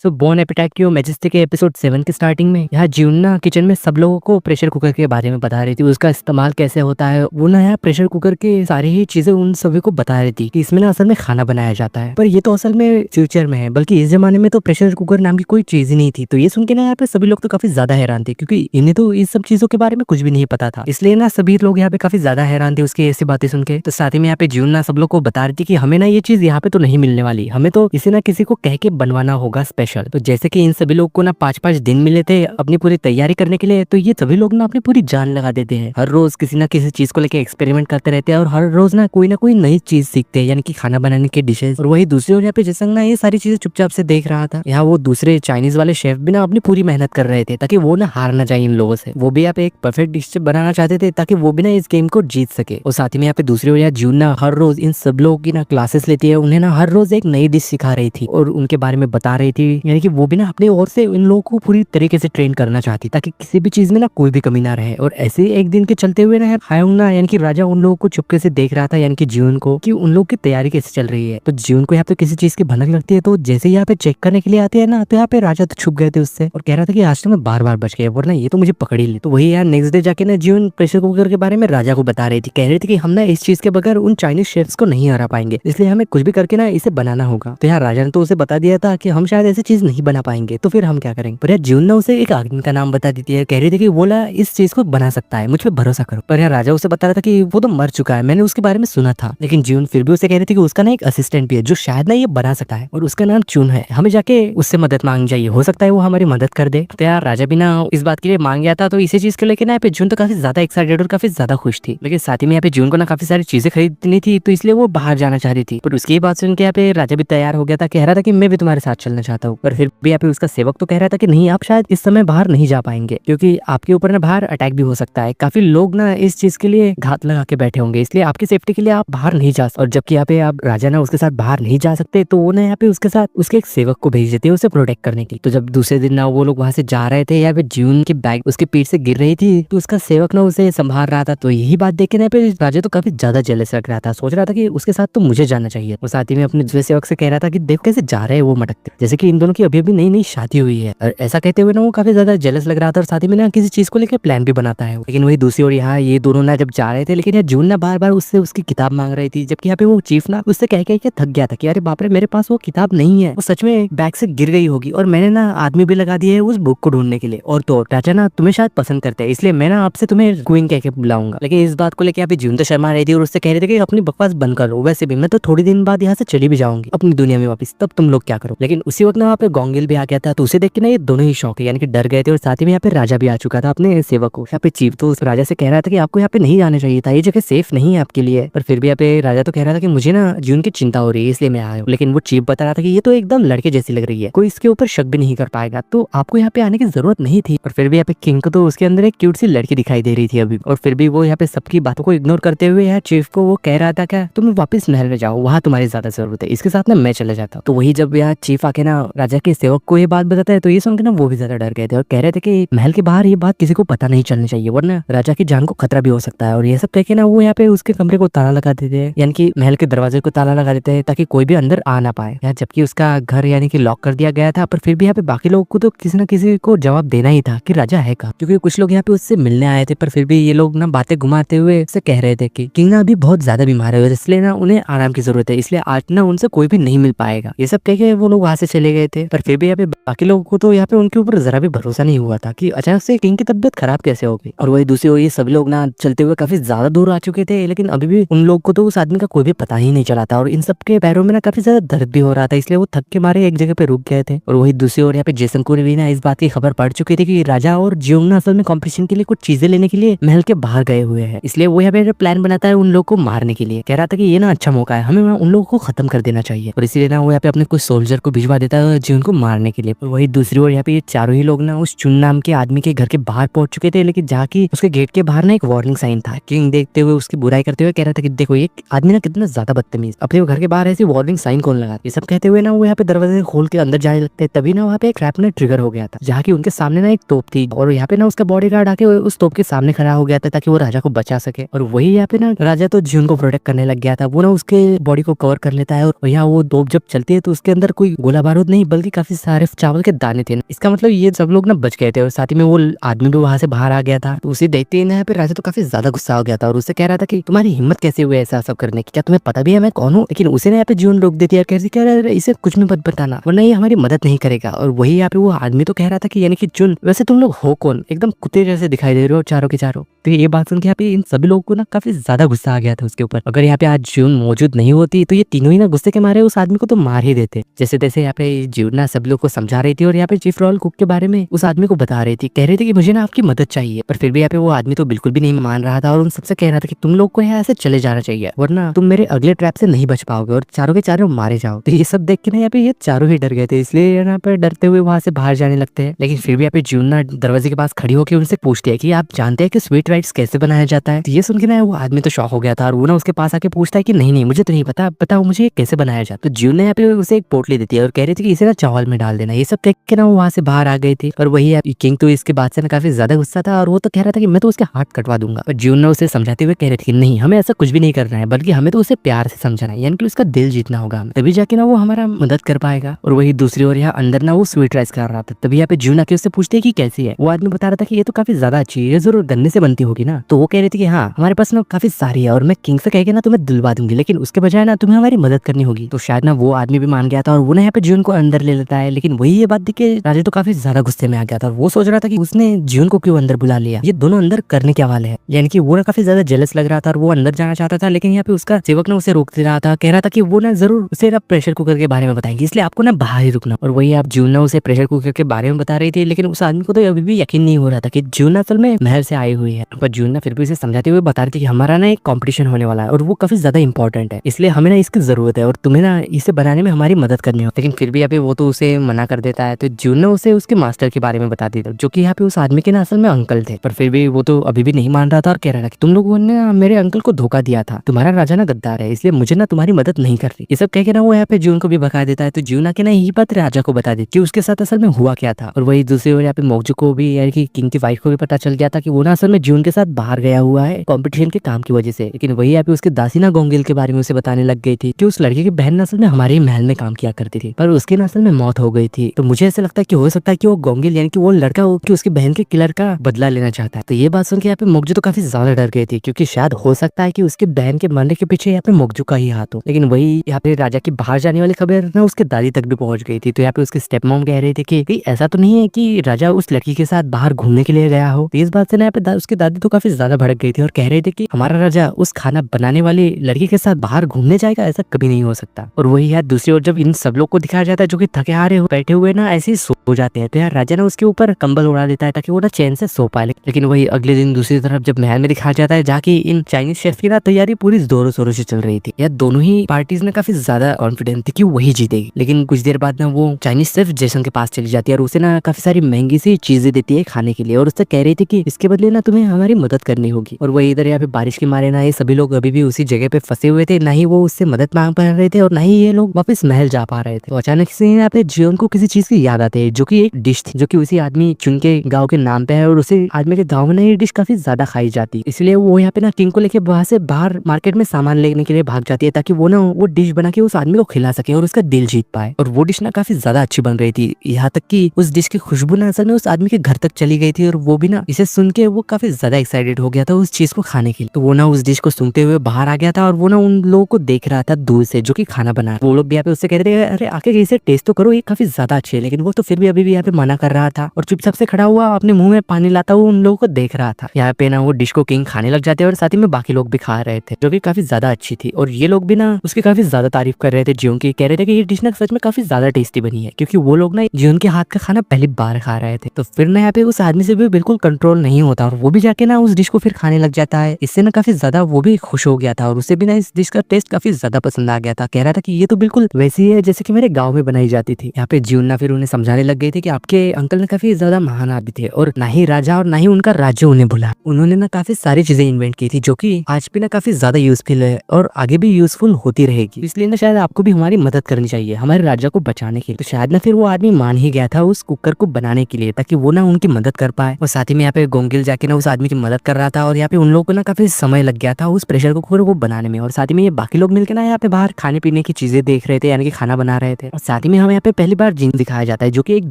तो bone एपिटैक्यो majestic के episode 7 के स्टार्टिंग में यहाँ जियोना किचन में सब लोगों को प्रेशर कुकर के बारे में बता रही थी, उसका इस्तेमाल कैसे होता है। वो ना यहाँ प्रेशर कुकर के सारी ही चीजें उन सभी को बता रही थी कि इसमें ना असल में खाना बनाया जाता है, पर ये तो असल में फ्यूचर में है, बल्कि इस जमाने में तो प्रेशर कुकर नाम की कोई चीज ही नहीं थी। तो ये सुन के ना यहाँ पे सभी लोग तो काफी ज्यादा हैरान थे, क्योंकि इन्हें तो इस सब चीजों के बारे में कुछ भी नहीं पता था। इसलिए ना सभी लोग यहाँ पे काफी ज्यादा हैरान थे उसकी ऐसी बातें सुन के। तो साथ ही में यहाँ पे जियोना सब लोग को बता रही थी कि हमें ना ये चीज यहाँ पे तो नहीं मिलने वाली, हमें तो किसी ना किसी को कह के बनवाना होगा स्पेशल। तो जैसे कि इन सभी लोग को ना 5-5 दिन मिले थे अपनी पूरी तैयारी करने के लिए, तो ये सभी लोग ना अपनी पूरी जान लगा देते हैं, हर रोज किसी ना किसी चीज को लेकर एक्सपेरिमेंट करते रहते हैं और हर रोज ना कोई नई चीज सीखते हैं, यानी कि खाना बनाने की डिशेज। और वही दूसरी ओर यहाँ पे जैसंग ना ये सारी चीजें चुपचाप से देख रहा था। यहाँ वो दूसरे चाइनीज वाले शेफ भी ना अपनी पूरी मेहनत कर रहे थे ताकि वो ना हार ना जाए इन लोगों से। वो भी यहाँ पे एक परफेक्ट डिश बनाना चाहते थे ताकि वो भी ना इस गेम को जीत सके। और साथ ही में यहाँ पे दूसरी ओर जियोन ना हर रोज इन सब लोगों की ना क्लासेस लेती है, उन्हें ना हर रोज एक नई डिश सिखा रही थी और उनके बारे में बता रही थी, यानी कि वो भी ना अपनी ओर से इन लोगों को पूरी तरीके से ट्रेन करना चाहती ताकि किसी भी चीज में ना कोई भी कमी ना रहे। और ऐसे ही एक दिन के चलते हुए ना हायोंग ना यानी कि राजा उन लोगों को चुपके से देख रहा था, यानी कि जियोन को, कि उन लोगों की तैयारी कैसे चल रही है। तो जियोन को यहाँ पे किसी चीज की भनक लगती है, तो जैसे यहाँ पे चेक करने के लिए आते हैं ना, तो यहाँ पे राजा तो छुप गए थे उससे और कह रहा था कि आज तो मैं बार बच गया, वरना ये तो मुझे पकड़ ही ले। तो वही यार नेक्स्ट डे जाके ना जियोन प्रेशर कुकर के बारे में राजा को बता रही थी, कह रही थी कि हम ना इस चीज के बगैर उन चाइनीज शेफ्स को नहीं हरा पाएंगे, इसलिए हमें कुछ भी करके ना इसे बनाना होगा। तो यार राजा ने तो उसे बता दिया था कि हम शायद ऐसी चीज नहीं बना पाएंगे, तो फिर हम क्या करेंगे। पर यार जियोन ना उसे एक आदमी का नाम बता देती है, कह रही थी कि वो ना इस चीज को बना सकता है, मुझ पे भरोसा करो। पर यार राजा उसे बता रहा था कि वो तो मर चुका है, मैंने उसके बारे में सुना था। लेकिन जियोन फिर भी उसे कह रही थी कि उसका ना एक असिस्टेंट भी है जो शायद ना ये बना सकता है और उसका नाम चुन है, हमें जाके उससे मदद मांगनी चाहिए, हो सकता है वो हमारी मदद कर दे। तो यार राजा भी ना इस बात के लिए मांग गया था, तो इसी चीज को लेकर ना पे जियोन तो काफी ज्यादा एक्साइटेड और काफी ज्यादा खुश थी। लेकिन साथ ही में यहाँ पे जियोन को ना काफी सारी चीजें खरीदनी थी, तो इसलिए वो बाहर जाना चाह रही थी। पर उसकी बात सुन के यहाँ पे राजा भी तैयार हो गया था, कह रहा था कि मैं भी तुम्हारे साथ चलना चाहता हूँ। पर फिर भी यहाँ पे उसका सेवक तो कह रहा था कि नहीं, आप शायद इस समय बाहर नहीं जा पाएंगे, क्योंकि आपके ऊपर ना बाहर अटैक भी हो सकता है, काफी लोग ना इस चीज के लिए घात लगा के बैठे होंगे, इसलिए आपकी सेफ्टी के लिए आप बाहर नहीं जा सकते। और जबकि यहाँ पे आप राजा ना उसके साथ बाहर नहीं जा सकते, तो वो ना यहाँ पे उसके साथ उसके एक सेवक को भेज देते हैं उसे प्रोटेक्ट करने की। तो जब दूसरे दिन ना वो लोग वहां से जा रहे थे, यहाँ पे जियोन की बैग उसके पीठ से गिर रही थी, तो उसका सेवक ना उसे संभाल रहा था। तो यही बात देख के ना पे राजा तो काफी ज्यादा जेलस लग रहा था, सोच रहा था कि उसके साथ तो मुझे जाना चाहिए। और साथ ही में अपने दूसरे सेवक से कह रहा था कि देखो कैसे जा रहे हैं वो मटकते, जैसे कि इन दोनों की अभी अभी नई शादी हुई है। और ऐसा कहते हुए ना वो काफी ज्यादा जेलस लग रहा था और साथ ही में ना किसी चीज को लेकर प्लान भी बनाता है। लेकिन वही दूसरी ओर यहाँ ये दोनों ना जब जा रहे थे, लेकिन यहाँ जियोन ना बार उससे उसकी किताब मांग रही थी, जबकि यहाँ पे वो चीफ ना उससे कह के थक गया था कि अरे बाप रे, मेरे पास वो किताब नहीं है, वो सच में बैग से गिर गई होगी और मैंने ना आदमी भी लगा दिए है उस बुक को ढूंढने के लिए। और तो राजा ना तुम्हें शायद पसंद करते हैं, इसलिए मैं ना आपसे तुम्हें क्वीन कह के बुलाऊंगा। लेकिन इस बात को लेकर यहाँ पे जियोन तो शर्मा रही थी और उससे कह रहे थे कि अपनी बकवास बंद करो, वैसे भी मैं तो थोड़ी दिन बाद यहाँ से चली भी जाऊंगी अपनी दुनिया में वापस, तब तुम लोग क्या करो। लेकिन उसी वक्त ना वहाँ पे गोंगिल भी आ गया था, तो उसे देख के ना ये दोनों ही शौक यानी कि डर गए थे। और साथ ही में यहाँ पे राजा भी आ चुका था अपने सेवक को। यहाँ पे चीफ तो उस राजा से कह रहा था कि आपको यहाँ पे नहीं जाना चाहिए था, ये जगह सेफ नहीं है आपके लिए। पर फिर भी यहाँ पे राजा तो कह रहा था कि मुझे ना जियोन की चिंता हो रही है, इसलिए मैं आया हूँ। लेकिन वो चीफ बता रहा था कि ये तो एकदम लड़के जैसी लग रही है, कोई इसके ऊपर शक भी नहीं कर पाएगा, तो आपको यहाँ पे आने की जरूरत नहीं थी। और फिर भी यहाँ पे किंग को तो उसके अंदर एक क्यूट सी लड़की दिखाई दे रही थी अभी, और फिर भी वो यहाँ पे सबकी बातों को इग्नोर करते हुए यहाँ चीफ को वो कह रहा था क्या तुम वापस महल में जाओ, वहाँ तुम्हारी ज्यादा जरूरत है, इसके साथ ना मैं चले जाता हूँ। तो वही जब यहाँ चीफ आके ना राजा के सेवक को ये बात बताता है, तो ये सुनकर ना वो भी ज्यादा डर गए थे और कह रहे थे कि महल के बाहर ये बात किसी को पता नहीं चलनी चाहिए, वरना राजा की जान को खतरा भी हो सकता है। और ये सब कह के ना वो यहाँ पे उसके कमरे को ताला लगा देते हैं, यानी कि महल के दरवाजे को ताला लगा देते हैं ताकि कोई भी अंदर आ ना पाए। यहाँ जबकि उसका घर यानी कि लॉक कर दिया गया था, पर फिर भी यहाँ पे बाकी लोगों को तो किसी न किसी को जवाब देना ही था कि राजा है कहाँ, क्योंकि कुछ लोग यहाँ पे उससे मिलने आए थे। पर फिर भी ये लोग ना बातें घुमाते हुए उससे कह रहे थे कि किंग ना अभी बहुत ज्यादा बीमार है, इसलिए ना उन्हें आराम की जरूरत है, इसलिए आज ना उनसे कोई भी नहीं मिल पाएगा। ये सब कह के वो लोग वहां से चले गए थे। पर फिर भी यहाँ पे बाकी लोगों को तो यहाँ पे उनके ऊपर जरा भी भरोसा नहीं हुआ था कि अचानक से किंग की तबियत खराब कैसे हो गई। और वही दूसरी ओर ये सभी लोग ना चलते हुए काफी ज्यादा दूर आ चुके थे, लेकिन अभी भी उन लोग को तो उस आदमी का कोई भी पता ही नहीं चला था और इन सब के पैरों में ना काफी ज्यादा दर्द भी हो रहा था, इसलिए वो थक के मारे एक जगह पे रुक गए थे। और वही दूसरी ओर यहाँ पे जेसन को भी ना इस बात की खबर पड़ चुकी थी कि राजा और जियोंग ना असल में कॉम्पिटिशन के लिए कुछ चीजें लेने के लिए महल के बाहर गए हुए हैं, इसलिए वो यहाँ पे प्लान बनाता है उन लोग को मारने के लिए। कह रहा था कि ये ना अच्छा मौका है, हमें उन लोगों को खत्म कर देना चाहिए, और इसीलिए ना वो यहाँ पे अपने कुछ सोल्जर को भिजवा देता है जियोंग को मारने के लिए। और वही दूसरी ओर यहाँ पे ये चारों ही लोग ना उस चुन नाम के आदमी के घर के बाहर पहुंच चुके थे, लेकिन जहाँ की उसके गेट के बाहर ना एक वार्निंग साइन था। किंग देखते हुए उसकी बुराई करते हुए कह रहा था कि देखो ये आदमी ना कितना ज्यादा बदतमीज, अपने घर के बाहर ऐसी वार्निंग साइन कौन लगा। ये सब कहते हुए ना वो यहाँ पे दरवाजे खोल के अंदर जाने लगते, तभी ना वहाँ पे एक ट्रैप ट्रिगर हो गया था, जहाँ की उनके सामने ना एक तोप थी और यहाँ पे ना उसका बॉडीगार्ड आके उस तोप के सामने खड़ा हो गया था ताकि वो राजा को बचा सके। और वही यहाँ पे ना राजा तो जियोंग को प्रोटेक्ट करने लग गया था, वो ना उसके बॉडी को कवर कर लेता है और यहाँ वो तोप जब चलती है तो उसके अंदर कोई गोला बारूद नहीं बल्कि काफी सारे चावल के दाने थे। इसका मतलब ये सब लोग ना बच गए थे और साथ ही में वो आदमी भी वहां से बाहर आ गया था। तो उसे देखते ही ना यहाँ पे राजा तो काफी ज्यादा गुस्सा हो गया था और उससे कह रहा था कि तुम्हारी हिम्मत कैसे हुई ऐसा सब करने की, क्या तुम्हें पता भी है मैं कौन हूँ? लेकिन उसे ना यहाँ पे जीवन रोक देती है, कैसे कह रहा है इसे कुछ भी मत बताना वरना ये हमारी मदद नहीं करेगा। और वही यहाँ पे वो आदमी तो कह रहा था कि यानी कि चुन वैसे तुम लोग हो कौन, एकदम कुत्ते जैसे दिखाई दे रहे हो चारों के चारों। तो ये बात सुन के यहाँ पे इन सभी लोगों को ना काफी ज्यादा गुस्सा आ गया था उसके ऊपर। अगर यहाँ पे आज जून मौजूद नहीं होती तो ये तीनों ही ना गुस्से के मारे उस आदमी को तो मार ही देते। जैसे तैसे यहाँ पे जून ना सब लोग को समझा रही थी और यहाँ पे चीफ रॉयल कुक के बारे में उस आदमी को बता रही थी, कह रही थी कि मुझे ना आपकी मदद चाहिए। पर फिर भी यहाँ पे वो आदमी तो बिल्कुल भी नहीं मान रहा था और उन सबसे कह रहा था कि तुम लोग को यहाँ से चले जाना चाहिए वरना तुम मेरे अगले ट्रैप से नहीं बच पाओगे और चारों के चारों मारे जाओ। तो ये सब देख के ना यहाँ पे ये चारों ही डर गए थे, इसलिए यहाँ पे डरते हुए वहां से बाहर जाने लगते हैं। लेकिन फिर भी यहाँ पे जून ना दरवाजे के पास खड़ी होकर उनसे पूछती है कि आप जानते हैं कि स्वीट राइट्स कैसे बनाया जाता है? तो ये सुन के ना वो आदमी तो शॉक हो गया था और वो ना उसके पास आके पूछता है कि नहीं नहीं मुझे तो नहीं पता, बताओ मुझे कैसे बनाया जाता। तो जून ने यहाँ पे उसे एक पोटली देती है और कह रही थी कि इसे ना चावल में डाल देना। ये सब देख के ना वो वहां से बाहर आ गई थी और वही किंग तो इसके बाद से ना काफी ज्यादा गुस्सा था और वो तो कह रहा था कि मैं तो उसके हाथ कटवा दूंगा। पर जून ने उसे समझाते हुए कह रही थी कि नहीं हमें ऐसा कुछ भी नहीं करना है बल्कि हमें तो उसे प्यार से समझाना है, यानी कि उसका दिल जीतना होगा हमें, तभी जाके ना वो हमारा मदद कर पाएगा। और वही दूसरी ओर यहाँ अंदर ना वो स्वीट राइस कर रहा था, तभी यहाँ पे जून आके उससे पूछते है कि कैसी है। वो आदमी बता रहा था कि ये तो काफी ज्यादा अच्छी है, जरूर गन्ने से बनती होगी ना। तो वो कह रही थी कि हाँ हमारे पास ना काफी सारी है और मैं किंग से कह के ना तुम्हें दिलवा दूंगी, लेकिन उसके बजाय ना तुम्हें हमारी मदद करनी होगी। तो शायद ना वो आदमी भी मान गया था और वो ना यहाँ पे जून को अंदर ले लेता है। लेकिन वही ये बात देख के राजा तो काफी ज्यादा गुस्से में आ गया था और वो सोच रहा था कि उसने जून को क्यों अंदर बुला लिया, ये दोनों अंदर करने क्या वाले हैं। यानी कि वो ना काफी ज्यादा जेलस लग रहा था और वो अंदर जाना चाहता था, लेकिन यहाँ पे उसका सेवक ना उसे रोक दे रहा था, कह रहा था कि वो ना जरूर उसे ना प्रेशर कुकर के बारे में बताएंगे, इसलिए आपको ना बाहर ही रुकना। और वही आप जून ना उसे प्रेशर कुकर के बारे में बता रही थी, लेकिन उस आदमी को तो अभी भी यकीन नहीं हो रहा था कि जून असल में महल से आई हुई है। पर जून ना फिर भी उसे समझाते हुए बता रही थी कि हमारा ना एक कॉम्पिटिशन होने वाला है और वो काफी ज्यादा इंपॉर्टेंट है, इसलिए हमें ना इसकी जरूरत है और तुम्हें ना इसे बनाने में हमारी मदद करनी हो। लेकिन फिर भी यहाँ पे वो तो उसे मना कर देता है। तो जून ने उसे उसके मास्टर के बारे में बता दी जो कि यहाँ पे उस आदमी के ना असल में अंकल थे। पर फिर भी वो तो अभी भी नहीं मान रहा था और कह रहा था कि तुम लोगों ने मेरे अंकल को धोखा दिया था, तुम्हारा राजा ना गद्दार है, इसलिए मुझे ना तुम्हारी मदद नहीं कर रही। ये सब कह के ना वो यहाँ पे जून को भी भगा देता है। तो जून आके ना यही बात राजा को बता दी कि उसके साथ असल में हुआ क्या था। और वही दूसरी ओर यहाँ पे मोगजू को भी यानी कि किंग की वाइफ को भी पता चल गया था कि वो ना असल में जून के साथ बाहर गया हुआ है कॉम्पिटिशन के काम की वजह से। लेकिन वही यहाँ पे उसके दासी ना गोंगिल के बारे में उसे बताने लग गई थी कि उस लड़के की बहन असल में हमारे महल में काम किया करती थी पर उसकी असल में मौत हो गई थी। तो मुझे ऐसा लगता है कि हो सकता है कि वो गोंगिल यानी कि वो लड़का हो कि उसकी बहन के किलर का बदला लेना चाहता है। तो ये बात सुन के यहाँ पे मोगजू तो काफी ज्यादा डर गई थी क्योंकि शायद हो सकता है कि उसकी बहन के मरने के पीछे यहाँ पे मोगजू का ही हाथ हो। लेकिन वही यहाँ पे राजा की बाहर जाने वाली खबर ना उसके दादी तक भी पहुंच गई थी। तो यहाँ पे उसके स्टेप मॉम कह रहे थे कि ऐसा तो नहीं है कि राजा उस लड़की के साथ बाहर घूमने के लिए गया हो। तो इस बात से ना यहाँ पे उसकी दादी तो काफी ज्यादा भड़क गई थी और कह रहे थे कि हमारा राजा उस खाना बनाने वाली लड़की के साथ बाहर घूमने जाएगा, ऐसा कभी नहीं हो सकता। और वही यार दूसरी ओर जब इन सब लोग को दिखाया जाता है जो कि थके हारे बैठे हुए ना ऐसे ही सो जाते हैं, तो यार राजा ना उसके ऊपर कंबल उड़ा देता है ताकि वो ना चैन से सो पाए। लेकिन वही अगले दिन दूसरी तरफ जब महल में दिखाया जाता है जाके इन चाइनीज शेफ की ना तैयारी पूरी जोरों शोरों से चल रही थी। यार दोनों ही पार्टीज में काफी ज्यादा कॉन्फिडेंट थी कि वही जीतेगी। लेकिन कुछ देर बाद ना वो चाइनीज शेफ जेसन के पास चली जाती है और उसे ना काफी सारी महंगी सी चीजें देती है खाने के लिए और उससे कह रही थी कि इसके बदले ना तुम्हें हमारी मदद करनी होगी। और वही इधर यहाँ पे बारिश के मारे ना ये सभी लोग अभी भी उसी जगह पे फंसे हुए थे, ना ही वो उससे मदद मांग पा रहे थे और ना ही ये लोग वापस महल जा पा रहे थे। तो अचानक से यहाँ पे जियोन को किसी चीज की याद आती है जो कि एक डिश थी जो कि उसी आदमी चुन के गाँव के नाम पे है और उसी आदमी के गाँव में ना ये डिश काफी ज्यादा खाई जाती है। इसलिए वो यहाँ पे ना किंग को लेके वहां से बाहर मार्केट में सामान लेने के लिए भाग जाती है ताकि वो ना वो डिश बना के उस आदमी को खिला सके और उसका दिल जीत पाए। और वो डिश ना काफी ज्यादा अच्छी बन रही थी, यहाँ तक कि उस डिश की खुशबू ना असल में उस आदमी के घर तक चली गई थी और वो भी ना इसे सुन के वो काफी ज्यादा एक्साइटेड हो गया था उस चीज को खाने के लिए। तो वो ना उस डिश को सुनते हुए बाहर आ गया था और वो ना उन लोगों को देख रहा था दूर से जो कि खाना बना रहा। वो लोग भी यहाँ पे उससे कह रहे थे अरे आके इसे टेस्ट तो करो, ये काफी ज्यादा अच्छी है। लेकिन वो तो फिर भी अभी भी यहाँ पे मना कर रहा था और चुपचाप से खड़ा हुआ अपने मुंह में पानी लाता हुआ उन लोगों को देख रहा था। यहाँ पे ना वो डिश को किंग खाने लग जाते और साथ ही में बाकी लोग भी खा रहे थे जो कि काफी ज्यादा अच्छी थी। और ये लोग भी ना उसकी काफी ज्यादा तारीफ कर रहे थे जियोन की, कह रहे थे कि ये डिश ना सच में काफी ज्यादा टेस्टी बनी है क्योंकि वो लोग ना जियोन के हाथ का खाना पहली बार खा रहे थे। तो फिर ना यहाँ पे उस आदमी से भी बिल्कुल कंट्रोल नहीं होता और वो भी जाके ना उस डिश को फिर खाने लग जाता है। इससे ना काफी ज्यादा वो भी खुश हो गया था और उसे भी ना इस डिश का टेस्ट काफी ज्यादा पसंद आ गया था। कह रहा था कि ये तो बिल्कुल वैसी है जैसे कि मेरे गाँव में बनाई जाती थी। यहाँ पे जियोन ना फिर उन्हें समझाने लग गई थी कि आपके अंकल ने काफी ज्यादा महान आदमी थे और ना ही राजा और ना ही उनका राज्य उन्हें भुला। उन्होंने ना काफी सारी चीजें इन्वेंट की थी जो कि आज भी ना काफी ज्यादा यूजफुल है और आगे भी यूजफुल होती रहेगी। इसलिए ना शायद आपको भी हमारी मदद करनी चाहिए हमारे राजा को बचाने के लिए। तो शायद ना फिर वो आदमी मान ही गया था उस कुकर को बनाने के लिए ताकि वो ना उनकी मदद कर पाए। और साथ ही में यहाँ पे गोंगिल जाके ना उस आदमी की मदद कर रहा था और यहाँ पे उन लोगों को ना काफी समय लग गया था उस प्रेशर कुकर को बनाने में। और साथ ही में ये बाकी लोग मिलकर ना यहाँ पे बाहर खाने पीने की चीजें देख रहे थे यानी कि खाना बना रहे थे। और साथ ही में में हमें यहाँ पे पहली बार जिन दिखाया जाता है जो कि एक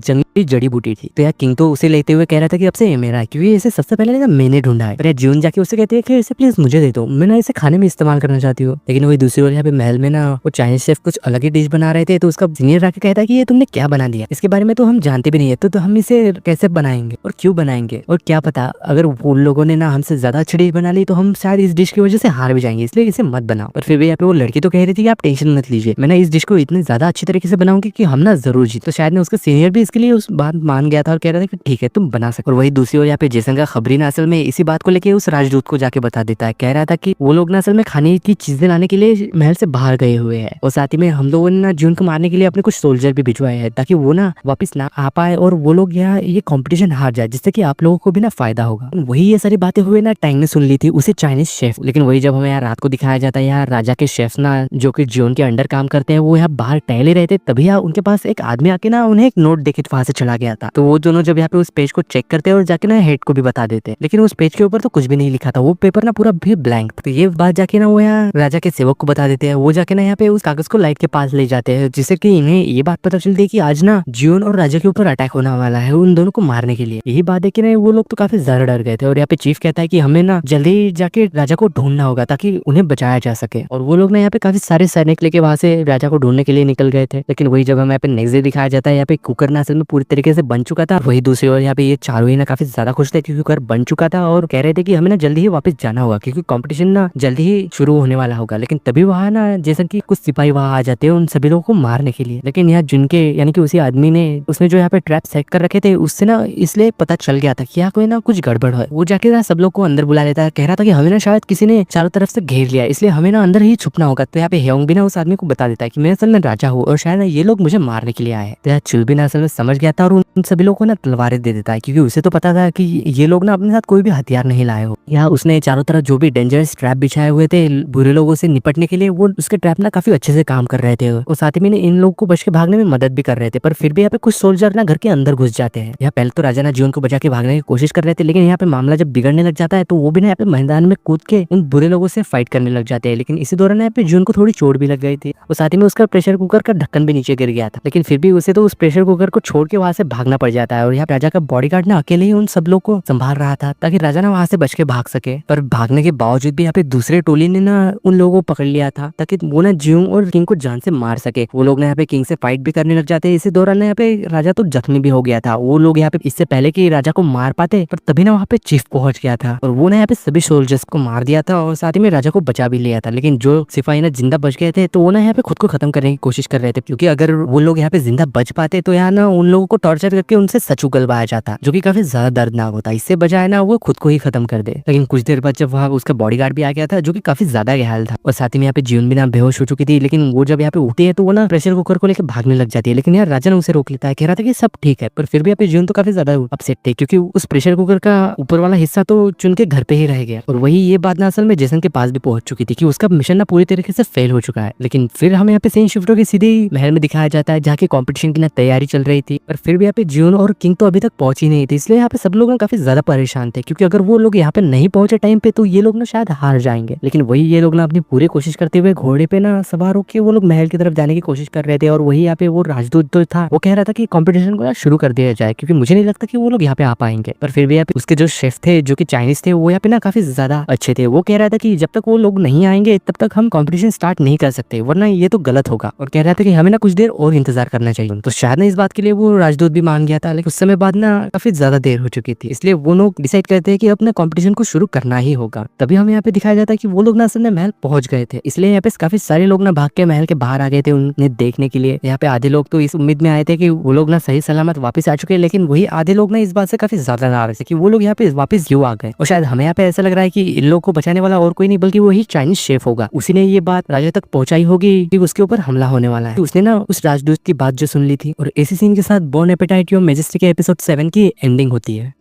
जंगली जड़ी बूटी थी। तो यार किंग तो उसे लेते हुए कह रहा था कि अब से ये मेरा है, क्योंकि इसे सबसे पहले ना मैंने ढूंढा है। पर यार जून जाके उसे कहती है कि इसे प्लीज मुझे दे दो, मैं ना इसे खाने में इस्तेमाल करना चाहती हूँ। लेकिन वही दूसरी ओर यहाँ पे महल में ना वो चाइनीज शेफ कुछ अलग ही डिश बना रहे थे। तो उसका सीनियर आके कहता है कि ये तुमने क्या बना दिया, इसके बारे में तो हम जानते भी नहीं है, तो हम इसे कैसे बनाएंगे और क्यों बनाएंगे, और क्या पता अगर उन लोगों ने ना हमसे ज्यादा अच्छी डिश बना ली तो हम शायद इस डिश की वजह से हार भी जाएंगे, इसलिए इसे मत बनाओ। पर फिर भी यहाँ पे वो लड़की तो कह रही थी कि आप टेंशन मत लीजिए, मैं ना इस डिश को इतनी ज्यादा अच्छी तरीके से बनाऊंगी कि हम ना जरूर जीत। तो शायद ना उसका सीनियर भी इसके लिए उस बात मान गया था और कह रहा था कि ठीक है तुम बना सकते। और वही दूसरी ओर यहाँ पे जेसन का खबरी ना असल में इसी बात को लेके उस राजदूत को जाके बता देता है। कह रहा था कि वो लोग ना असल में खाने की चीजें लाने के लिए महल से बाहर गए हुए हैं, और साथ ही में हम लोगों ने ना जून को मारने के लिए अपने कुछ सोल्जर भी भिजवाए हैं ताकि वो ना वापस ना आ पाए और वो लोग यहाँ ये कंपटीशन हार जाए, जिससे कि आप लोगों को भी ना फायदा होगा। वही ये सारी बातें हुए ना टैंग ने सुन ली थी, उसे चाइनीज शेफ। लेकिन वही जब हमें यहाँ रात को दिखाया जाता है, यहाँ राजा के शेफ ना जो कि जून के अंडर काम करते हैं वो यहाँ बाहर टहले रहे थे, तभी यहाँ उनके पास एक आदमी आके ना उन्हें एक नोट देके वहां से चला गया था। तो वो दोनों जब यहाँ पे उस पेज को चेक करते हैं और जाके ना हेड को भी बता देते, लेकिन उस पेज के ऊपर तो कुछ भी नहीं लिखा था, वो पेपर ना पूरा भी ब्लैंक। तो ये बात जाके ना वो यहाँ राजा के सेवक को बता देते हैं। वो जाके ना यहाँ पे उस कागज को लाइट के पास ले जाते हैं, जिससे कि इन्हें ये बात पता चलती है कि आज ना जून और राजा के ऊपर अटैक होने वाला है, उन दोनों को मारने के लिए। यही बात है कि ना वो लोग तो काफी ज्यादा डर गए थे। और यहाँ पे चीफ कहता है कि हमें ना जल्दी जाके राजा को ढूंढना होगा ताकि उन्हें बचाया जा सके। और वो लोग ना यहाँ पे काफी सारे सैनिक लेके वहां से राजा को ढूंढने के लिए निकल गए थे। लेकिन वही जब हमें यहाँ पे नेक्स्ट डे दिखाया जाता है, यहाँ पे कुकर ना असल में पूरी तरीके से बन चुका था। वही दूसरी ओर यहाँ पे ये चारों ही ना काफी ज्यादा खुश थे क्योंकि कुकर बन चुका था और कह रहे थे कि हमें ना जल्दी ही वापस जाना होगा क्योंकि कंपटीशन ना जल्दी ही शुरू होने वाला होगा। लेकिन तभी वहाँ ना जैसे कि कुछ सिपाही वहाँ आ जाते हैं उन सभी लोगों को मारने के लिए। लेकिन यहाँ जिनके यानी कि उसी आदमी ने उसने जो यहाँ पे ट्रैप सेट कर रखे थे उससे ना इसलिए पता चल गया था कि यहाँ कोई ना कुछ गड़बड़ है। वो जाके ना सब लोग को अंदर बुला लेता है, कह रहा था कि हमें ना शायद किसी ने चारों तरफ से घेर लिया, इसलिए हमें ना अंदर ही छुपना होगा। तो यहाँ पे हेयोंग भी ना उस आदमी को बता देता है कि मैं असल में राजा हूँ और शायद ना ये लोग मुझे मारने के लिए आए हैं। तो यहाँ चुल भी ना असल में समझ गया था और उन सभी लोगों को ना तलवारें दे देता है क्योंकि उसे तो पता था कि ये लोग ना अपने साथ कोई भी हथियार नहीं लाए हो। यहाँ उसने चारों तरफ जो भी डेंजरस ट्रैप बिछाए हुए थे बुरे लोगों से निपटने के लिए, वो उसके ट्रैप ना काफी अच्छे से काम कर रहे थे और साथ ही में इन लोगों को बच के भागने में मदद भी कर रहे थे। पर फिर भी यहाँ पे कुछ सोल्जर ना घर के अंदर घुस जाते हैं। यहाँ पहले तो राजा ना जून को बचा के भागने की कोशिश कर रहे थे, लेकिन यहाँ पे मामला जब बिगड़ने लग जाता है तो वो भी ना यहाँ पे मैदान में कूद के उन बुरे लोगों से फाइट करने लग जाते हैं। लेकिन इसी दौरान यहाँ पे जून को थोड़ी चोट भी लग गई थी और साथ ही में उसका प्रेशर कुकर का ढक्कन भी नीचे गिर गया था। लेकिन फिर भी उसे तो उस प्रेशर कुकर को छोड़ के वहां से भागना पड़ जाता है और यहाँ राजा का बॉडीगार्ड ना अकेले ही उन सब लोग को संभाल रहा था ताकि राजा ना वहां से बच के भाग सके। पर भागने के बावजूद भी यहाँ पे दूसरे टोली ने ना उन लोगों को पकड़ लिया था ताकि वो ना जून और किंग को जान से मार सके। वो लोग ना यहाँ पे किंग से फाइट भी करने लग जाते हैं। इसी दौरान यहाँ पे राजा तो जख्मी भी हो गया था। वो लोग यहाँ पे इससे पहले कि राजा को मार पाते पर तभी ना वहाँ पे चीफ पहुंच गया था और वो ना यहाँ पे सभी सोल्जर्स को मार दिया था और साथ ही में राजा को बचा भी लिया था। लेकिन जो सिपाही ना जिंदा बच गए थे तो वो ना यहाँ पे खुद को खत्म करने की कोशिश कर रहे थे क्योंकि अगर वो लोग यहाँ पे जिंदा बच पाते तो यहाँ ना उन लोगों को टॉर्चर करके उनसे सच उगलवाया जाता जो कि काफी ज्यादा दर्दनाक होता। इससे बजाय ना वो खुद को ही खत्म कर दे। लेकिन कुछ देर बाद जब वहाँ उसका बॉडीगार्ड भी आ गया था जो कि काफी ज्यादा घायल था और साथ ही में यहाँ पे जीवन भी ना बेहोश हो चुकी थी। लेकिन वो जब यहाँ पे उठती है तो वो ना प्रेशर कुकर को लेकर भागने लग जाती है। लेकिन यार राजा ने उसे रोक लेता है, कह रहा था कि सब ठीक है। पर फिर भी यहाँ पे जीवन तो काफी ज्यादा अपसेट थे क्योंकि उस प्रेशर कुकर का ऊपर वाला हिस्सा तो चुन के घर पे ही रह गया। और वही ये बात ना असल में जेसन के पास भी पहुंच चुकी थी कि उसका मिशन ना पूरी तरीके से फेल हो चुका है। लेकिन फिर हमें यहाँ पे सीन शिफ्ट होकर सीधे महल में दिखाया जाता है जहाँ की कॉम्पिटिशन की ना तैयारी चल रही थी। पर फिर भी यहाँ पे जून और किंग तो अभी तक पहुंच ही नहीं थे, इसलिए यहाँ पे सब लोग ना काफी ज्यादा परेशान थे क्योंकि अगर वो लोग यहाँ पे नहीं पहुंचे टाइम पे तो ये लोग ना शायद हार जाएंगे। लेकिन वही ये लोग ना अपनी पूरी कोशिश करते हुए घोड़े पे ना सवार होकर वो लोग महल की तरफ जाने की कोशिश कर रहे थे। और वही यहाँ पे वो राजदूत तो था, वो कह रहा था कि कंपटीशन को शुरू कर दिया जाए क्योंकि मुझे नहीं लगता कि वो लोग यहाँ पे आ पाएंगे। पर फिर भी यहाँ पे उसके जो शेफ थे जो कि चाइनीज थे वो यहाँ पे ना काफी ज्यादा अच्छे थे। वो कह रहा था कि जब तक वो लोग नहीं आएंगे तब तक हम कंपटीशन स्टार्ट नहीं कर सकते वरना ये तो गलत होगा। और कह रहा था कि हमें ना कुछ देर और इंतजार करना चाहिए। तो शायद ना इस बात के लिए वो राजदूत भी मान गया था। लेकिन उस समय बाद ना काफी ज्यादा देर हो चुकी थी, इसलिए वो लोग डिसाइड करते हैं कि अपने कंपटीशन को शुरू करना ही होगा। तभी हमें यहाँ पे दिखाया जाता है कि वो लोग ना असल में महल पहुंच गए थे, इसलिए यहाँ पे काफी सारे लोग ना भाग के महल के बाहर आ गए थे उन्हें देखने के लिए। यहाँ पे आधे लोग तो इस उम्मीद में आए थे कि वो लोग ना सही सलामत वापस आ चुके हैं, लेकिन वही आधे लोग ना इस बात से काफी ज्यादा नाराज थे कि वो लोग यहाँ पे वापस क्यों आ गए। और शायद हमें यहाँ पे ऐसा लग रहा है कि इन लोगों को बचाने वाला और कोई नहीं बल्कि वही चाइनीज शेफ होगा। उसी ने ये बात राजा तक पहुंचाई होगी कि उसके ऊपर हमला होने वाला है। उसने ना उस राजदूत की बात जो सुन ली थी। और इसी सीन के साथ बॉर्न एपेटाइट योर मैजेस्टी के एपिसोड 7 की एंडिंग होती है।